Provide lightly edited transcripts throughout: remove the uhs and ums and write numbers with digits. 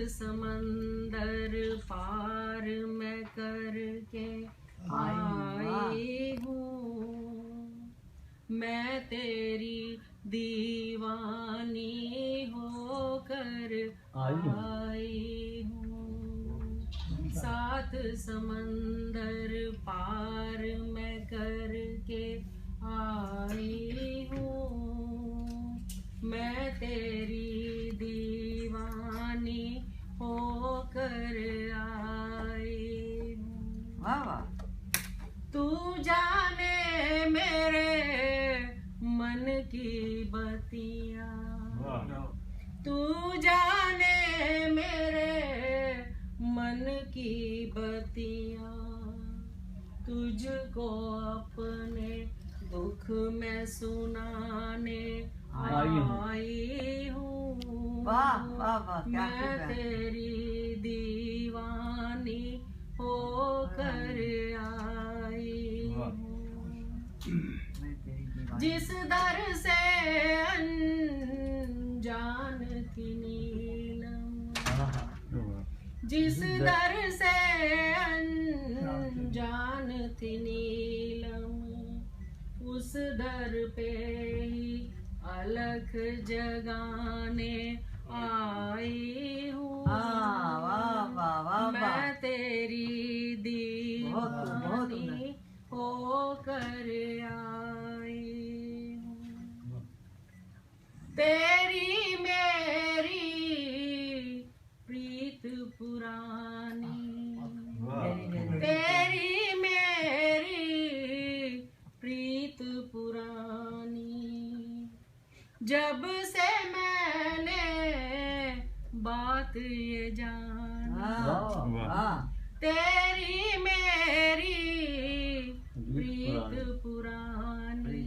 समंदर पार मैं करके आई हूँ, मैं तेरी दीवानी होकर आई हूँ। 7 समंदर पार मैं करके आई हूँ, मैं तेरी दीवानी होकर आई हूँ। वाह वाह। तू जाने मेरे मन की बतियाँ, तू जाने मेरे मन की बतियाँ, तुझको अपने दुख में सुनाने आई हूँ। वाह वाह वाह, मैं तेरी दीवानी होकर आई हूँ। जिस दर से अनजान थी नीलम, जिस दर से अनजान थी नीलम, उस दर पे ही अलख जगाने आई हूँ। मैं तेरी दीवानी होकर आई हूँ। तेरी मेरी प्रीत पुरानी, तेरी मेरी प्रीत पुरानी, जब से मैंने बात ये जाना, तेरी मेरी प्रीत पुरानी,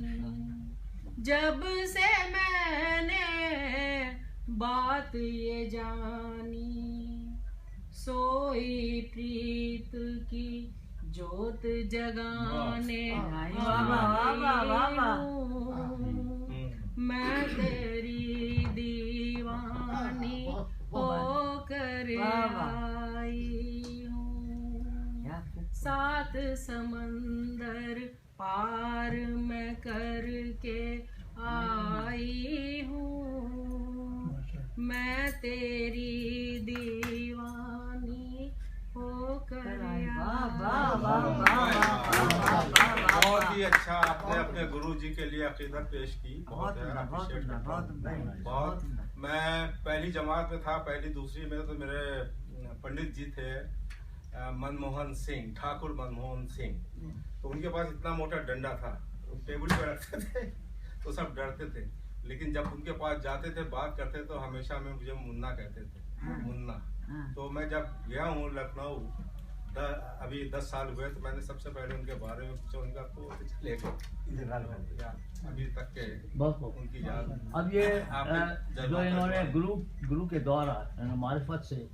जब से मैंने बात ये जानी, सोई प्रीत की जोत जगाने आई हूँ। मैं तेरी दीवानी होकर आई हूँ। 7 समंदर पार मैं करके आई हूँ, मैं तेरी दीवानी होकर आई। बहुत ही अच्छा आपने अपने गुरु जी के लिए अकीदत पेश की। बहुत बहुत। मैं पहली जमात में था, पहली दूसरी में, तो मेरे पंडित जी थे मनमोहन सिंह, ठाकुर मनमोहन सिंह। तो उनके पास इतना मोटा डंडा था, टेबल पे रखते थे तो सब डरते थे, लेकिन जब उनके पास जाते थे बात करते तो हमेशा में मुझे मुन्ना कहते थे, मुन्ना। तो मैं जब गया हूँ लखनऊ, अभी 10 साल हुए, तो मैंने सबसे पहले उनके बारे में पूछा, उनका तो लेकर अभी तक के उनकी याद। अब ये जो इन्होंने गुरु के द्वारा मारिफत से